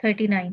39।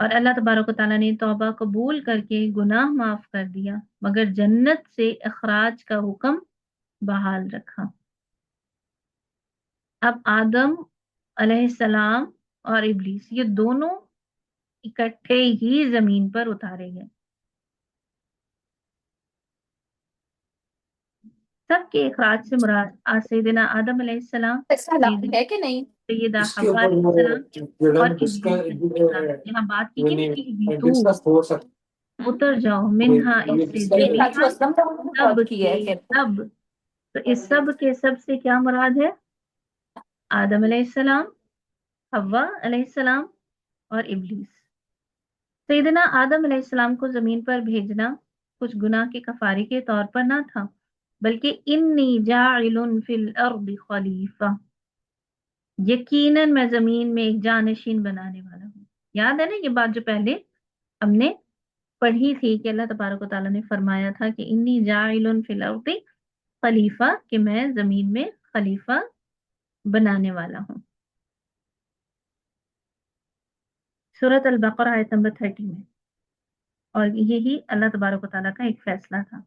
اور اللہ تبارک و تعالیٰ نے توبہ قبول کر کے گناہ معاف کر دیا، مگر جنت سے اخراج کا حکم بحال رکھا۔ اب آدم علیہ السلام اور ابلیس یہ دونوں اکٹھے ہی زمین پر اتارے گئے۔ سب کے اخراج سے مراد سیدنا آدم علیہ السلام، ایسا لاپی ہے کہ نہیں سیدہ اس کے حوا اوپر علیہ وہ السلام اور اس کا ابلیس علیہ السلام۔ یہاں بات کی گئی کہ ڈسکس ہو سکتا اتر جاؤ منہا اس سے جميعا، سب کی کے ہے پھر سب، تو اس سب کے سب سے کیا مراد ہے؟ آدم علیہ السلام، حوا علیہ السلام اور ابلیس۔ سیدنا آدم علیہ السلام کو زمین پر بھیجنا کچھ گناہ کے کفارے کے طور پر نہ تھا، بلکہ انی جاعل فی الارض خلیفہ، یقیناً میں زمین میں ایک جانشین بنانے والا ہوں۔ یاد ہے نا یہ بات جو پہلے ہم نے پڑھی تھی کہ اللہ تبارک و تعالیٰ نے فرمایا تھا کہ انی جاعل فی الارض خلیفہ، کہ میں زمین میں خلیفہ بنانے والا ہوں۔ سورۃ البقرہ آیت نمبر 30 میں، اور یہی اللہ تبارک و تعالیٰ کا ایک فیصلہ تھا۔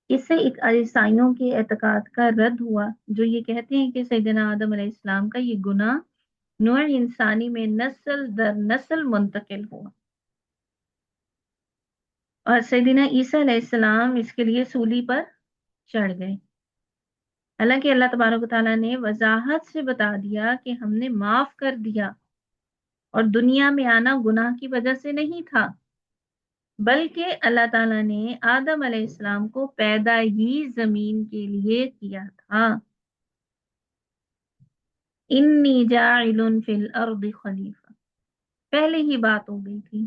اس سے ایک عیسائیوں کے اعتقاد کا رد ہوا جو یہ کہتے ہیں کہ سیدنا آدم علیہ السلام کا یہ گناہ نوع انسانی میں نسل در نسل منتقل ہوا، اور سیدنا عیسیٰ علیہ السلام اس کے لیے سولی پر چڑھ گئے۔ حالانکہ اللہ تبارک و تعالیٰ نے وضاحت سے بتا دیا کہ ہم نے معاف کر دیا، اور دنیا میں آنا گناہ کی وجہ سے نہیں تھا، بلکہ اللہ تعالیٰ نے آدم علیہ السلام کو پیدا ہی زمین کے لیے کیا تھا۔ انی جاعل فی الارض خلیفہ، پہلے ہی بات ہو گئی تھی۔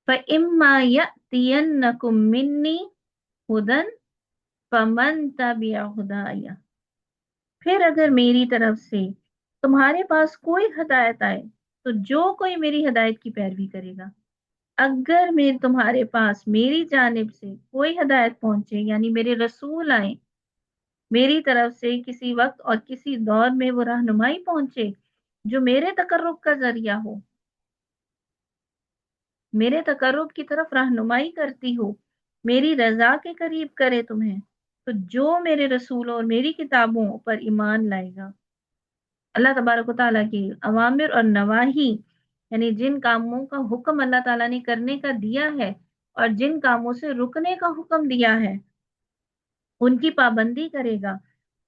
فَإِمَّا يَأْتِيَنَّكُم مِّنِّي هُدًى فَمَن تَبِعَ هُدَايَ، پھر اگر میری طرف سے تمہارے پاس کوئی ہدایت آئے تو جو کوئی میری ہدایت کی پیروی کرے گا۔ اگر تمہارے پاس میری جانب سے کوئی ہدایت پہنچے، یعنی میرے رسول آئیں میری طرف سے کسی وقت اور کسی دور میں، وہ رہنمائی پہنچے جو میرے تقرب کا ذریعہ ہو، میرے تقرب کی طرف رہنمائی کرتی ہو، میری رضا کے قریب کرے تمہیں، تو جو میرے رسولوں اور میری کتابوں پر ایمان لائے گا، اللہ تبارک و تعالیٰ کی اوامر اور نواہی، یعنی جن کاموں کا حکم اللہ تعالیٰ نے کرنے کا دیا ہے اور جن کاموں سے رکنے کا حکم دیا ہے، ان کی پابندی کرے گا،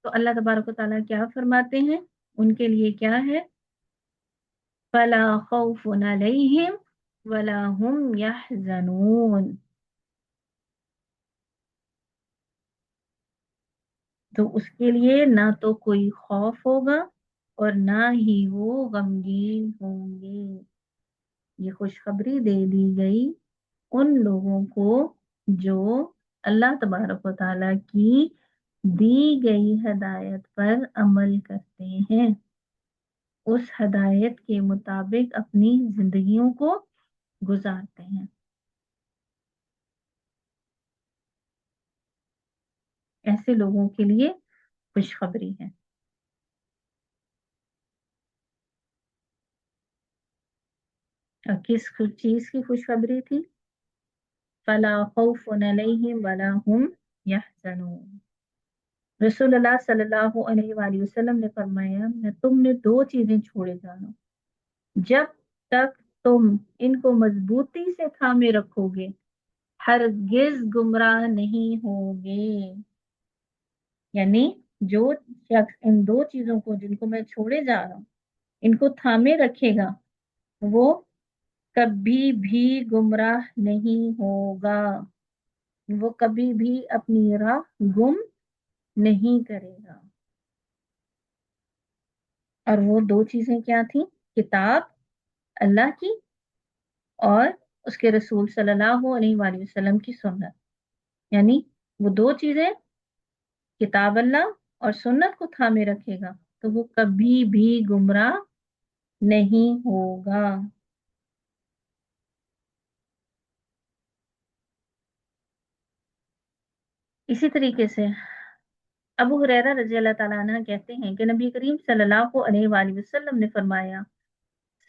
تو اللہ تبارک و تعالیٰ کیا فرماتے ہیں ان کے لیے کیا ہے؟ فَلَا خَوْفٌ عَلَيْهِمْ وَلَا هُمْ يَحْزَنُونَ، تو اس کے لیے نہ تو کوئی خوف ہوگا اور نہ ہی وہ غمگین ہوں گے۔ یہ خوشخبری دے دی گئی ان لوگوں کو جو اللہ تبارک و تعالیٰ کی دی گئی ہدایت پر عمل کرتے ہیں، اس ہدایت کے مطابق اپنی زندگیوں کو گزارتے ہیں۔ ایسے لوگوں کے لیے خوشخبری ہے۔ اور کس چیز کی خوشخبری تھی؟ فَلَا خَوْفٌ عَلَيْهِمْ وَلَا هُمْ يَحْزَنُونَ۔ رسول اللہ صلی اللہ علیہ وآلہ وسلم نے فرمایا، میں تم نے دو چیزیں چھوڑے جا رہا ہوں، جب تک تم ان کو مضبوطی سے تھامے رکھو گے ہرگز گمراہ نہیں ہوگے۔ یعنی جو شخص ان دو چیزوں کو، جن کو میں چھوڑے جا رہا ہوں، ان کو تھامے رکھے گا، وہ کبھی بھی گمراہ نہیں ہوگا، وہ کبھی بھی اپنی راہ گم نہیں کرے گا۔ اور وہ دو چیزیں کیا تھیں؟ کتاب اللہ کی اور اس کے رسول صلی اللہ علیہ وآلہ وسلم کی سنت، یعنی وہ دو چیزیں کتاب اللہ اور سنت کو تھامے رکھے گا تو وہ کبھی بھی گمراہ نہیں ہوگا۔ اسی طریقے سے ابو ہریرہ رضی اللہ تعالیٰ عنہ کہتے ہیں کہ نبی کریم صلی اللہ علیہ وآلہ وسلم نے فرمایا،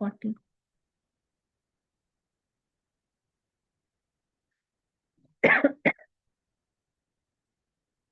40।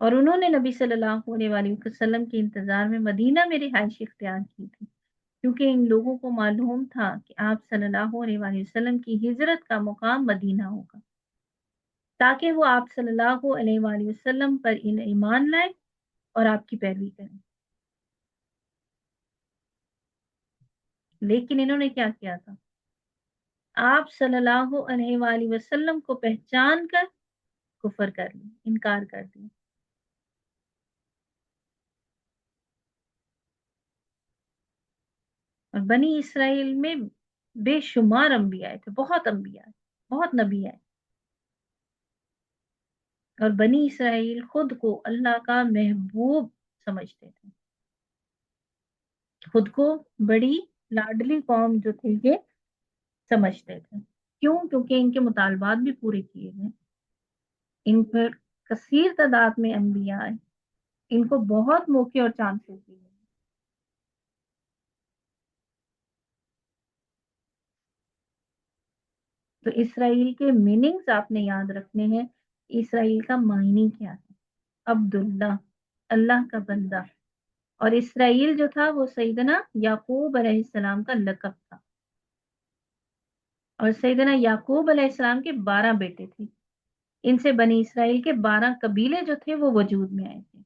اور انہوں نے نبی صلی اللہ علیہ وسلم کے انتظار میں مدینہ میں رہائش اختیار کی تھی، کیونکہ ان لوگوں کو معلوم تھا کہ آپ صلی اللہ علیہ وسلم کی ہجرت کا مقام مدینہ ہوگا، تاکہ وہ آپ صلی اللہ علیہ وسلم پر ایمان لائیں اور آپ کی پیروی کریں۔ لیکن انہوں نے کیا کیا تھا؟ آپ صلی اللہ علیہ وآلہ وسلم کو پہچان کر کفر کر لیا، انکار کر دیا۔ اور بنی اسرائیل میں بے شمار انبیاء تھے، بہت انبیاء، بہت نبی آئے، اور بنی اسرائیل خود کو اللہ کا محبوب سمجھتے تھے، خود کو بڑی لاڈلی قوم جو تھی یہ سمجھتے تھے۔ کیوں؟ کیونکہ ان کے مطالبات بھی پورے کیے گئے، ان پر کثیر تعداد میں انبیاء آئے، ان کو بہت موقع اور چانسز دیے۔ تو اسرائیل کے میننگز آپ نے یاد رکھنے ہیں۔ اسرائیل کا معنی کیا ہے؟ عبداللہ، اللہ کا بندہ۔ اور اسرائیل جو تھا وہ سیدنا یعقوب علیہ السلام کا لقب تھا، اور سیدنا یعقوب علیہ السلام کے 12 بیٹے تھے، ان سے بنی اسرائیل کے 12 قبیلے جو تھے وہ وجود میں آئے تھے۔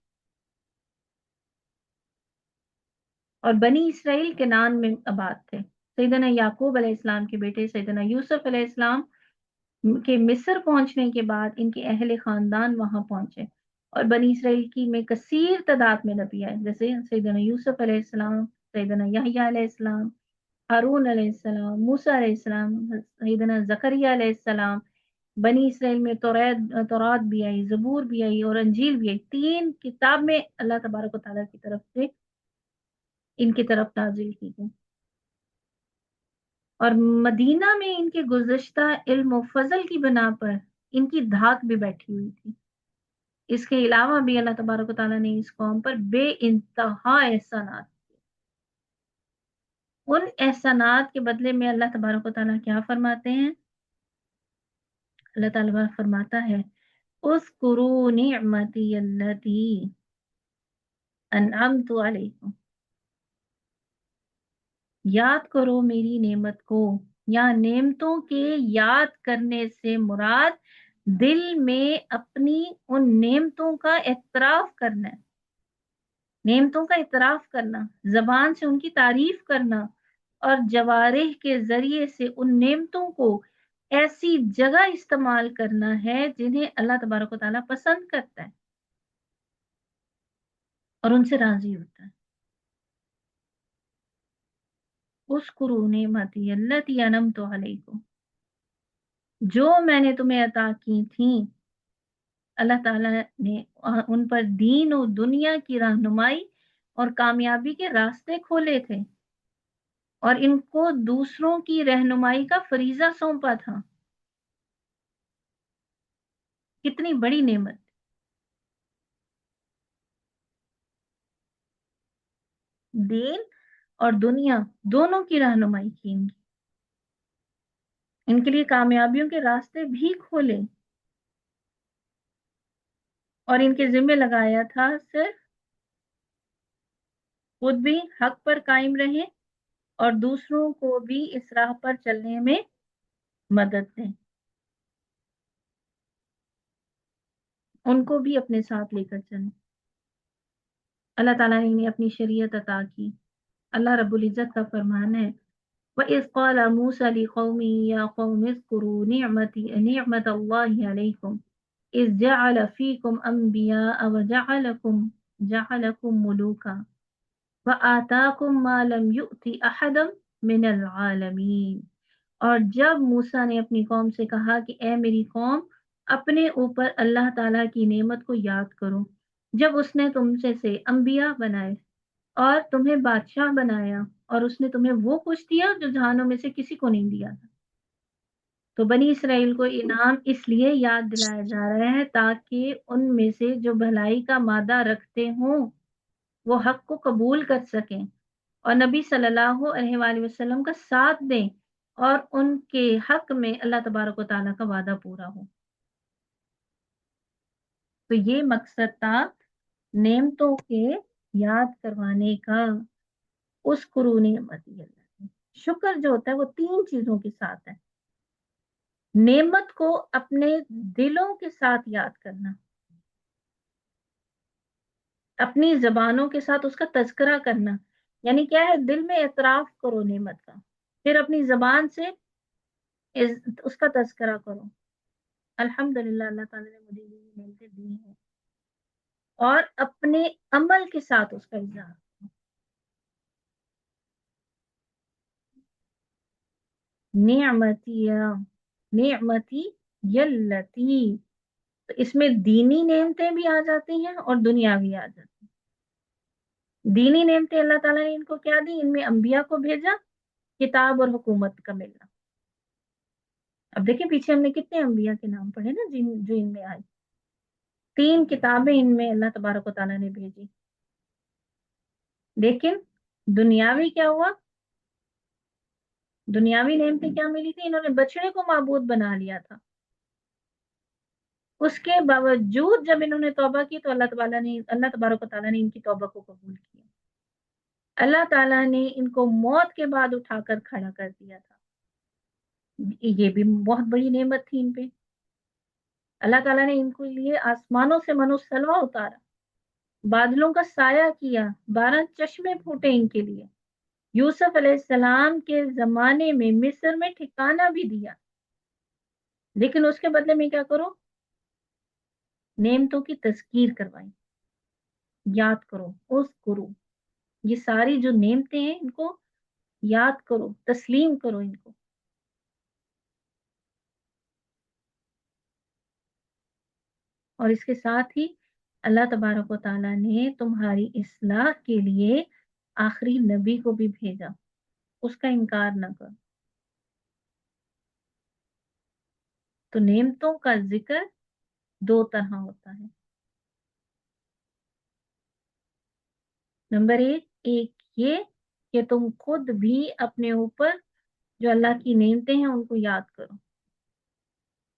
اور بنی اسرائیل کنعان میں آباد تھے۔ سیدنا یعقوب علیہ السلام کے بیٹے سیدنا یوسف علیہ السلام کے مصر پہنچنے کے بعد ان کے اہل خاندان وہاں پہنچے، اور بنی اسرائیل کی میں کثیر تعداد میں نبی آئے، جیسے سیدنا یوسف علیہ السلام، سیدنا یحییٰ علیہ السلام، ہارون علیہ السلام، موسیٰ علیہ السلام، سیدنا زکریا علیہ السلام۔ بنی اسرائیل میں تورات بھی آئی، زبور بھی آئی، اور انجیل بھی آئی۔ 3 کتاب میں اللہ تبارک و تعالیٰ کی طرف سے ان کی طرف نازل کی گئی، اور مدینہ میں ان کے گزشتہ علم و فضل کی بنا پر ان کی دھاک بھی بیٹھی ہوئی تھی۔ اس کے علاوہ بھی اللہ تبارک و تعالیٰ نے اس قوم پر بے انتہا احسانات، ان احسانات کے بدلے میں اللہ تبارک و تعالیٰ کیا فرماتے ہیں؟ اللہ تعالیٰ فرماتا ہے اذکروا نعمتی التی انعمت علیکم، یاد کرو میری نعمت کو، یا نعمتوں کے یاد کرنے سے مراد دل میں اپنی ان نعمتوں کا اعتراف کرنا ہے، نعمتوں کا اعتراف کرنا، زبان سے ان کی تعریف کرنا، اور جوارح کے ذریعے سے ان نعمتوں کو ایسی جگہ استعمال کرنا ہے جنہیں اللہ تبارک و تعالیٰ پسند کرتا ہے اور ان سے راضی ہوتا ہے۔ اذکروا نعمتی التی انعمت علیکم، جو میں نے تمہیں عطا کی تھیں، اللہ تعالیٰ نے ان پر دین و دنیا کی رہنمائی اور کامیابی کے راستے کھولے تھے، اور ان کو دوسروں کی رہنمائی کا فریضہ سونپا تھا۔ کتنی بڑی نعمت! دین اور دنیا دونوں کی رہنمائی کی، ان کے لیے کامیابیوں کے راستے بھی کھولے، اور ان کے ذمہ لگایا تھا صرف خود بھی حق پر قائم رہیں اور دوسروں کو بھی اس راہ پر چلنے میں مدد دیں، ان کو بھی اپنے ساتھ لے کر چلیں۔ اللہ تعالیٰ نے انہیں اپنی شریعت عطا کی۔ اللہ رب العزت کا فرمان ہے وَإِذْ قَالَ مُوسَىٰ لِقَوْمِهِ يَا قَوْمِ اذْكُرُوا نِعْمَةَ اللَّهِ عَلَيْكُمْ إِذْ جَعَلَ فِيكُمْ أَنْبِيَاءَ وَجَعَلَكُمْ مُلُوكًا وَآتَاكُمْ مَا لَمْ يُؤْتِ أَحَدًا مِنَ الْعَالَمِينَ۔ اور جب موسیٰ نے اپنی قوم سے کہا کہ اے میری قوم، اپنے اوپر اللہ تعالیٰ کی نعمت کو یاد کرو، جب اس نے تم سے انبیاء بنائے اور تمہیں بادشاہ بنایا، اور اس نے تمہیں وہ کچھ دیا جو جہانوں میں سے کسی کو نہیں دیا تھا۔ تو بنی اسرائیل کو انعام اس لیے یاد دلایا جا رہا ہے تاکہ ان میں سے جو بھلائی کا مادہ رکھتے ہوں وہ حق کو قبول کر سکیں اور نبی صلی اللہ علیہ وآلہ وسلم کا ساتھ دیں، اور ان کے حق میں اللہ تبارک و تعالیٰ کا وعدہ پورا ہو۔ تو یہ مقصد تھا نعمتوں کے یاد کروانے کا. اس قرون نعمتی اللہ. شکر جو ہوتا ہے وہ 3 چیزوں کے ساتھ ہے. نعمت کو اپنے دلوں کے ساتھ یاد کرنا، اپنی زبانوں کے ساتھ اس کا تذکرہ کرنا، یعنی کیا ہے، دل میں اعتراف کرو نعمت کا، پھر اپنی زبان سے اس کا تذکرہ کرو. الحمدللہ اللہ تعالیٰ نے مجھے یہ نعمتیں دی ہیں، اور اپنے عمل کے ساتھ اس کا اظہار. نعمتی نعمتی یلتی، تو اس میں دینی نعمتیں بھی آ جاتی ہیں اور دنیاوی آ جاتی ہیں. دینی نعمتیں اللہ تعالیٰ نے ان کو کیا دی؟ ان میں انبیاء کو بھیجا، کتاب اور حکومت کا ملنا. اب دیکھیں پیچھے ہم نے کتنے انبیاء کے نام پڑھے نا جو ان میں آئی. 3 کتابیں ان میں اللہ تبارک و تعالیٰ نے بھیجی. لیکن دنیاوی کیا ہوا؟ دنیاوی نعمتیں کیا ملی تھی؟ انہوں نے بچڑے کو معبود بنا لیا تھا. اس کے باوجود جب انہوں نے توبہ کی تو اللہ تبارک و تعالیٰ نے ان کی توبہ کو قبول کیا. اللہ تعالیٰ نے ان کو موت کے بعد اٹھا کر کھڑا کر دیا تھا. یہ بھی بہت بڑی نعمت تھی ان پہ. اللہ تعالیٰ نے ان کو لیے آسمانوں سے من و سلوہ اتارا، بادلوں کا سایہ کیا، 12 چشمے پھوٹے ان کے لیے، یوسف علیہ السلام کے زمانے میں مصر میں ٹھکانہ بھی دیا. لیکن اس کے بدلے میں کیا کرو؟ نعمتوں کی تذکیر کروائی. یاد کرو، اس کرو، یہ ساری جو نعمتیں ہیں ان کو یاد کرو، تسلیم کرو ان کو. اور اس کے ساتھ ہی اللہ تبارک و تعالیٰ نے تمہاری اصلاح کے لیے آخری نبی کو بھی بھیجا. اس کا انکار نہ کرو. تو نعمتوں کا ذکر 2 طرح ہوتا ہے. نمبر 1 یہ کہ تم خود بھی اپنے اوپر جو اللہ کی نعمتیں ہیں ان کو یاد کرو.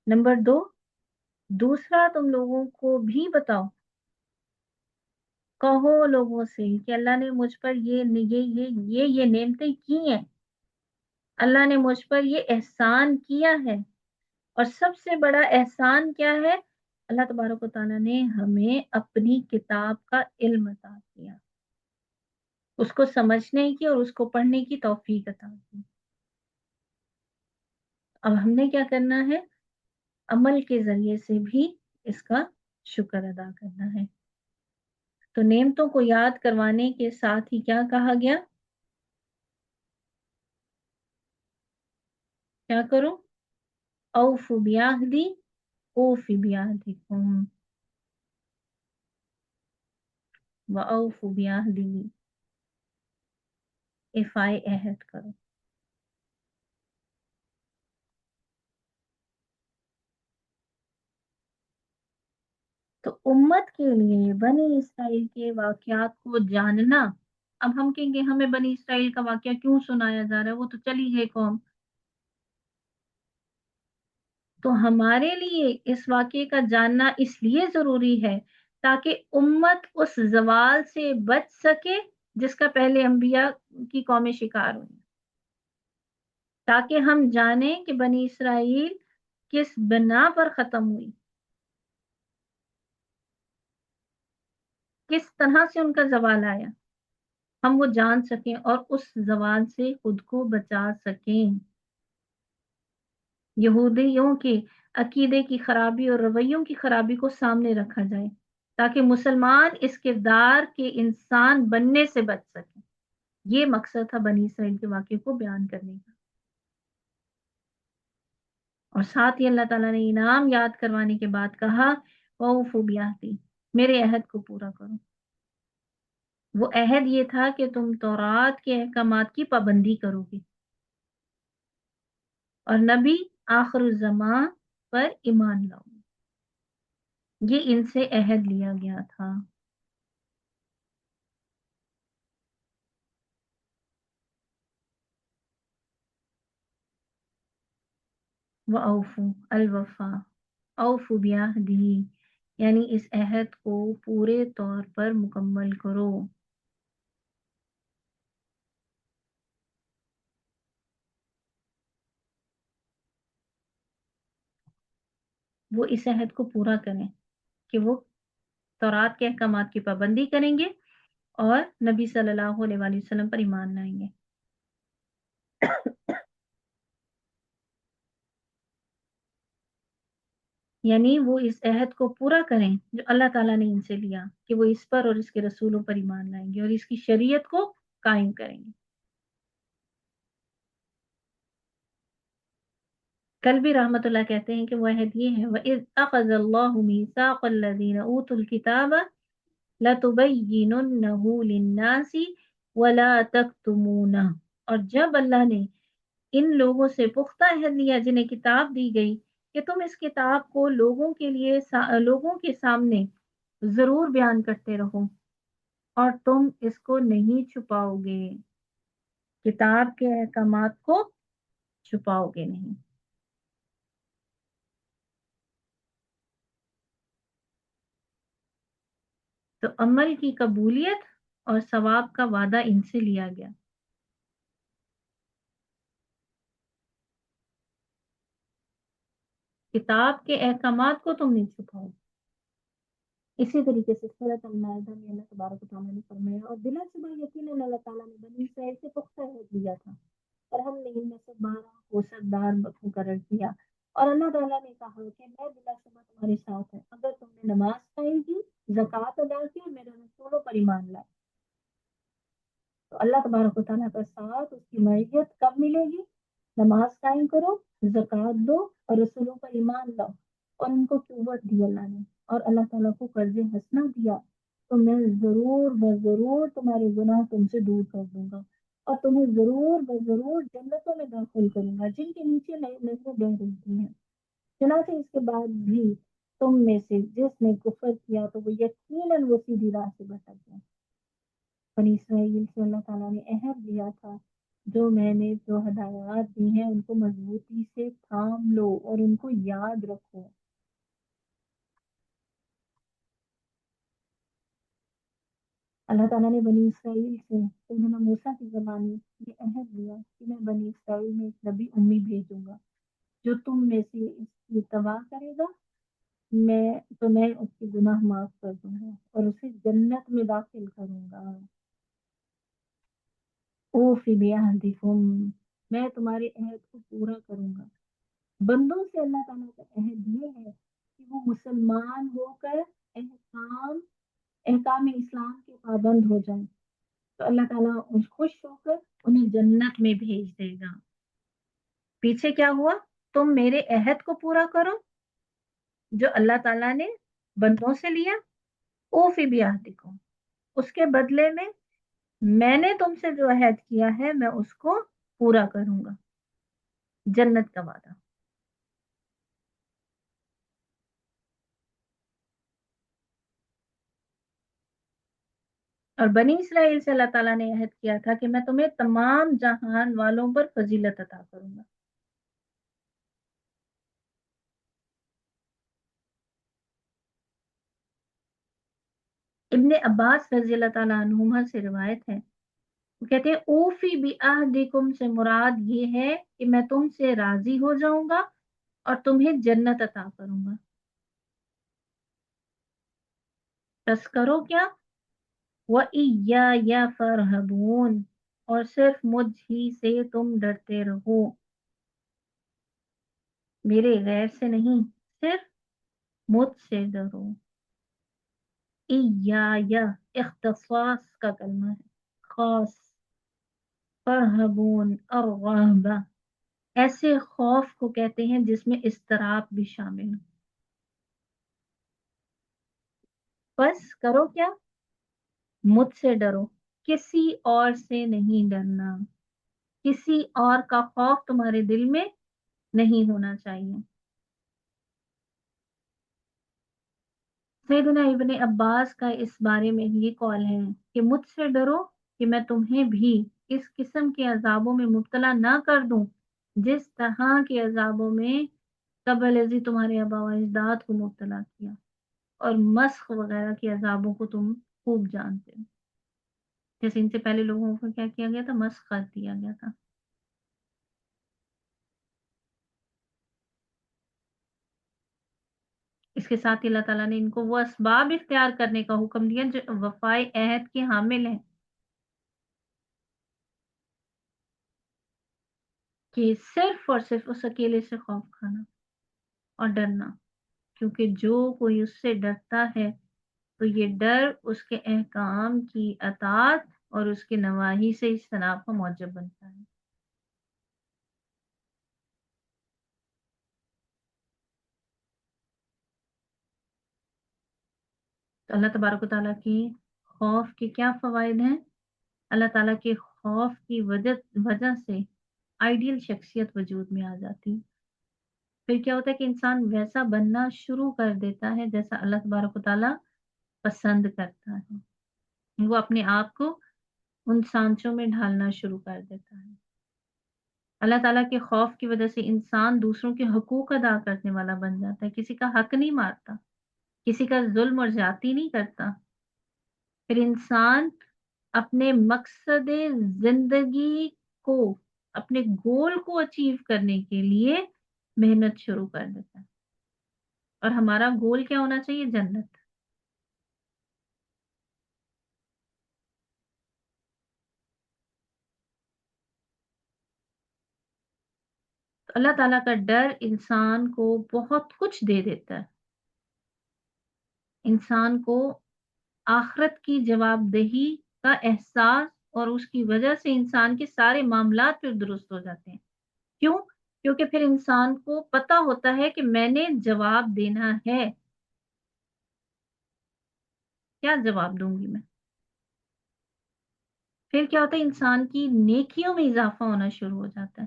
نمبر 2 دوسرا تم لوگوں کو بھی بتاؤ، کہو لوگوں سے کہ اللہ نے مجھ پر یہ نعمتیں کی ہیں، اللہ نے مجھ پر یہ احسان کیا ہے. اور سب سے بڑا احسان کیا ہے؟ اللہ تبارک و تعالیٰ نے ہمیں اپنی کتاب کا علم عطا کیا، اس کو سمجھنے کی اور اس کو پڑھنے کی توفیق عطا کی. اب ہم نے کیا کرنا ہے؟ عمل کے ذریعے سے بھی اس کا شکر ادا کرنا ہے. تو نعمتوں کو یاد کروانے کے ساتھ ہی کیا کہا گیا؟ کیا کرو؟ اوفوا بعہدی اوفی بعہدکم واوفوا بعہدی، ایفائے عہد کرو. تو امت کے لیے بنی اسرائیل کے واقعات کو جاننا. اب ہم کہیں گے ہمیں بنی اسرائیل کا واقعہ کیوں سنایا جا رہا ہے، وہ تو چلی گئی قوم. تو ہمارے لیے اس واقعے کا جاننا اس لیے ضروری ہے تاکہ امت اس زوال سے بچ سکے جس کا پہلے انبیاء کی قومیں شکار ہوئی، تاکہ ہم جانیں کہ بنی اسرائیل کس بنا پر ختم ہوئی، کس طرح سے ان کا زوال آیا، ہم وہ جان سکیں اور اس زوال سے خود کو بچا سکیں. یہودیوں کے عقیدے کی خرابی اور رویوں کی خرابی کو سامنے رکھا جائے تاکہ مسلمان اس کردار کے انسان بننے سے بچ سکیں. یہ مقصد تھا بنی اسرائیل کے واقعے کو بیان کرنے کا. اور ساتھ ہی اللہ تعالیٰ نے انعام یاد کروانے کے بعد کہا وَأَوْفُوا بِعَہْدِی، میرے عہد کو پورا کرو. وہ عہد یہ تھا کہ تم تورات کے احکامات کی پابندی کرو گے اور نبی آخر الزمان پر ایمان لاؤ گے. یہ ان سے عہد لیا گیا تھا. وَأَوْفُوا الوفا اوفوا بعہدی، یعنی اس عہد کو پورے طور پر مکمل کرو. وہ اس عہد کو پورا کریں کہ وہ تورات کے احکامات کی پابندی کریں گے اور نبی صلی اللہ علیہ وآلہ وسلم پر ایمان لائیں گے. یعنی وہ اس عہد کو پورا کریں جو اللہ تعالیٰ نے ان سے لیا کہ وہ اس پر اور اس کے رسولوں پر ایمان لائیں گے اور اس کی شریعت کو قائم کریں گے. کل بھی رحمت اللہ کہتے ہیں کہ وہ عہد یہ ہے وَإِذْ أَخَذَ اللَّهُ مِيثَاقَ الَّذِينَ أُوتُوا الْكِتَابَ لَتُبَيِّنُنَّهُ لِلنَّاسِ وَلَا تَكْتُمُونَهُ. اور جب اللہ نے ان لوگوں سے پختہ عہد لیا جنہیں کتاب دی گئی کہ تم اس کتاب کو لوگوں کے لیے لوگوں کے سامنے ضرور بیان کرتے رہو اور تم اس کو نہیں چھپاؤ گے. کتاب کے احکامات کو چھپاؤ گے نہیں. تو عمل کی قبولیت اور ثواب کا وعدہ ان سے لیا گیا. کتاب کے احکامات کو تم نہیں چھپاؤ. اسی طریقے سے سورۃ المائدہ میں اللہ تبارک و تعالیٰ نے فرمایا اور بلا شبہ یقیناً اللہ تعالیٰ نے بنی اسرائیل سے پختہ عہد لیا تھا اور ہم نے ان میں سے 12 ہوشدار مقرر کیا اور اللہ تعالیٰ نے کہا کہ میں بلا شبہ تمہارے ساتھ ہوں اگر تم نے نماز قائم کی زکوٰۃ ادا کی اور میرے رسولوں پر ایمان لائے. تو اللہ تبارک و تعالیٰ کا ساتھ اس کی معیت کب ملے گی؟ نماز قائم کرو، زکوٰۃ دو اور رسولوں پر ایمان لاؤ. اور ان کو قوت دی اللہ نے اور اللہ تعالیٰ کو قرض حسنہ دیا تو میں ضرور تمہارے گناہ تم سے دور کر دوں گا اور تمہیں ضرور جنتوں میں داخل کروں گا جن کے نیچے نہریں بہہ رہی ہیں. چنانچہ اس کے بعد بھی تم میں سے جس نے کفر کیا تو وہ یقیناً وہ سیدھی راہ سے بھٹک گیا. بنی اسرائیل سے اللہ تعالیٰ نے عہد لیا تھا جو میں نے جو ہدایات دی ہیں ان کو مضبوطی سے تھام لو اور ان کو یاد رکھو. اللہ تعالیٰ نے بنی اسرائیل سے سیدنا موسیٰ کی زبانی یہ عہد لیا کہ میں بنی اسرائیل میں ایک نبی امی بھیجوں گا جو تم میں سے اس کی اتباع کرے گا میں اس کے گناہ معاف کر دوں گا اور اسے جنت میں داخل کروں گا. اوفی بعہدکم میں تمہارے عہد کو پورا کروں گا. بندوں سے اللہ تعالیٰ کا عہد یہ ہے کہ وہ مسلمان ہو کر احکام اسلام کے پابند ہو جائیں تو اللہ تعالیٰ خوش ہو کر انہیں جنت میں بھیج دے گا. پیچھے کیا ہوا؟ تم میرے عہد کو پورا کرو جو اللہ تعالیٰ نے بندوں سے لیا. اوفی بعہدکم اس کے بدلے میں نے تم سے جو عہد کیا ہے میں اس کو پورا کروں گا. جنت کا وعدہ. اور بنی اسرائیل سے اللہ تعالیٰ نے عہد کیا تھا کہ میں تمہیں تمام جہان والوں پر فضیلت عطا کروں گا. ابن عباس رضی اللہ تعالیٰ عنہما سے روایت ہے وہ کہتے ہیں اوفی بعہدکم سے مراد یہ ہے کہ میں تم سے راضی ہو جاؤں گا اور تمہیں جنت عطا کروں گا. بس کرو کیا؟ وَإِيَّايَ فَارْهَبُونَ اور صرف مجھ ہی سے تم ڈرتے رہو. میرے غیر سے نہیں صرف مجھ سے ڈرو. ایایا اختصاص کا کلمہ ہے خاص. فرہبون الرہبہ ایسے خوف کو کہتے ہیں جس میں اضطراب بھی شامل ہو. بس کرو کیا؟ مجھ سے ڈرو. کسی اور سے نہیں ڈرنا. کسی اور کا خوف تمہارے دل میں نہیں ہونا چاہیے. سیدنا ابن عباس کا اس بارے میں یہ قول ہے کہ مجھ سے ڈرو کہ میں تمہیں بھی اس قسم کے عذابوں میں مبتلا نہ کر دوں جس طرح کے عذابوں میں قبل ازی تمہارے آباء و اجداد کو مبتلا کیا اور مسخ وغیرہ کے عذابوں کو تم خوب جانتے ہو. جیسے ان سے پہلے لوگوں کو کیا کیا گیا تھا؟ مسخ کر دیا گیا تھا. اس کے ساتھ ہی اللہ تعالیٰ نے ان کو وہ اسباب اختیار کرنے کا حکم دیا جو وفائے عہد کے حامل ہیں، کہ صرف اور صرف اس اکیلے سے خوف کھانا اور ڈرنا، کیونکہ جو کوئی اس سے ڈرتا ہے تو یہ ڈر اس کے احکام کی اطاعت اور اس کے نواہی سے اجتناب کا موجب بنتا ہے. تو اللہ تبارک و تعالیٰ کی خوف کے کیا فوائد ہیں؟ اللہ تعالیٰ کے خوف کی وجہ سے آئیڈیل شخصیت وجود میں آ جاتی. پھر کیا ہوتا ہے کہ انسان ویسا بننا شروع کر دیتا ہے جیسا اللہ تبارک و تعالیٰ پسند کرتا ہے. وہ اپنے آپ کو ان سانچوں میں ڈھالنا شروع کر دیتا ہے. اللہ تعالیٰ کے خوف کی وجہ سے انسان دوسروں کے حقوق ادا کرنے والا بن جاتا ہے، کسی کا حق نہیں مارتا، کسی کا ظلم اور زیادتی نہیں کرتا. پھر انسان اپنے مقصد زندگی کو، اپنے گول کو اچیو کرنے کے لیے محنت شروع کر دیتا ہے. اور ہمارا گول کیا ہونا چاہیے؟ جنت. تو اللہ تعالیٰ کا ڈر انسان کو بہت کچھ دے دیتا ہے. انسان کو آخرت کی جواب دہی کا احساس، اور اس کی وجہ سے انسان کے سارے معاملات پھر درست ہو جاتے ہیں. کیوں؟ کیونکہ پھر انسان کو پتا ہوتا ہے کہ میں نے جواب دینا ہے. کیا جواب دوں گی میں؟ پھر کیا ہوتا ہے؟ انسان کی نیکیوں میں اضافہ ہونا شروع ہو جاتا ہے.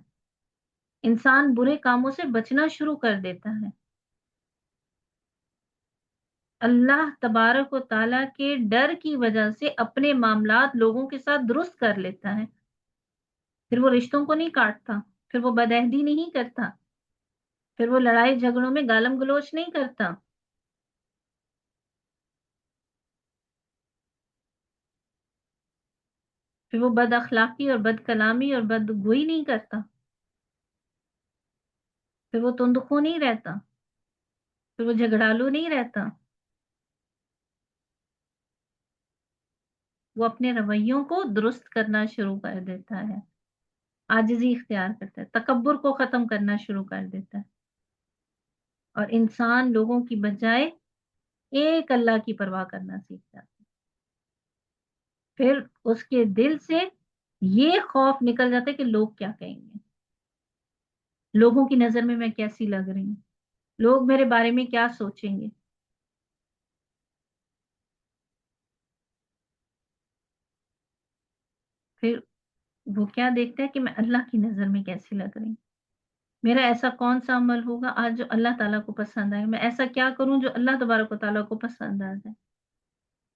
انسان برے کاموں سے بچنا شروع کر دیتا ہے. اللہ تبارک و تعالیٰ کے ڈر کی وجہ سے اپنے معاملات لوگوں کے ساتھ درست کر لیتا ہے. پھر وہ رشتوں کو نہیں کاٹتا، پھر وہ بدعہدی نہیں کرتا، پھر وہ لڑائی جھگڑوں میں گالم گلوچ نہیں کرتا، پھر وہ بد اخلاقی اور بد کلامی اور بد گوئی نہیں کرتا، پھر وہ تندخو نہیں رہتا، پھر وہ جھگڑالو نہیں رہتا. وہ اپنے رویوں کو درست کرنا شروع کر دیتا ہے، عاجزی اختیار کرتا ہے، تکبر کو ختم کرنا شروع کر دیتا ہے، اور انسان لوگوں کی بجائے ایک اللہ کی پرواہ کرنا سیکھ جاتا ہے. پھر اس کے دل سے یہ خوف نکل جاتا ہے کہ لوگ کیا کہیں گے، لوگوں کی نظر میں کیسی لگ رہی ہوں، لوگ میرے بارے میں کیا سوچیں گے. پھر وہ کیا دیکھتا ہے کہ میں اللہ کی نظر میں کیسی لگ رہی ہوں، میرا ایسا کون سا عمل ہوگا آج جو اللہ تعالیٰ کو پسند آئے، میں ایسا کیا کروں جو اللہ تبارک و تعالیٰ کو پسند آ جائے،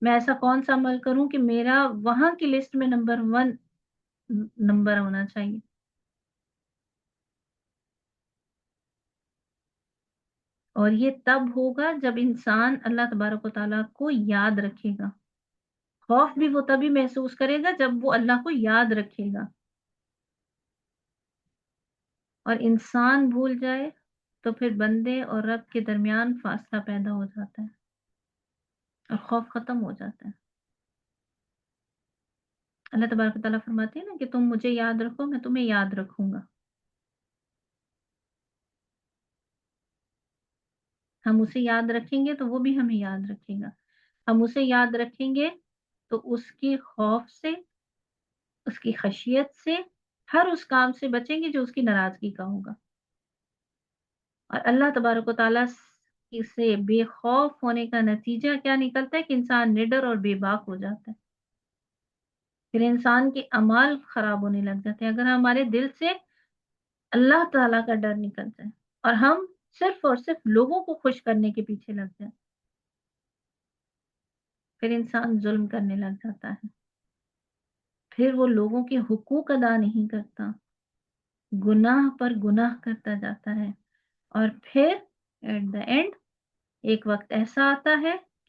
میں ایسا کون سا عمل کروں کہ میرا وہاں کی لسٹ میں نمبر 1 نمبر ہونا چاہیے. اور یہ تب ہوگا جب انسان اللہ تبارک و تعالیٰ کو یاد رکھے گا. خوف بھی وہ تبھی محسوس کرے گا جب وہ اللہ کو یاد رکھے گا. اور انسان بھول جائے تو پھر بندے اور رب کے درمیان فاصلہ پیدا ہو جاتا ہے اور خوف ختم ہو جاتا ہے. اللہ تبارک و تعالیٰ فرماتے ہیں نا کہ تم مجھے یاد رکھو، میں تمہیں یاد رکھوں گا. ہم اسے یاد رکھیں گے تو وہ بھی ہمیں یاد رکھے گا. ہم اسے یاد رکھیں گے تو اس کے خوف سے، اس کی خشیت سے، ہر اس کام سے بچیں گے جو اس کی ناراضگی کا ہوگا. اور اللہ تبارک و تعالیٰ سے بے خوف ہونے کا نتیجہ کیا نکلتا ہے؟ کہ انسان نڈر اور بے باک ہو جاتا ہے. پھر انسان کے اعمال خراب ہونے لگ جاتے ہیں. اگر ہمارے دل سے اللہ تعالیٰ کا ڈر نکل جائے اور ہم صرف اور صرف لوگوں کو خوش کرنے کے پیچھے لگ جائیں، پھر انسان ظلم کرنے لگ جاتا ہے. پھر وہ لوگوں کے حقوق ادا نہیں کرتا، گناہ پر گناہ کرتا جاتا ہے. اور پھر ایٹ دا اینڈ ایک وقت ایسا آتا ہے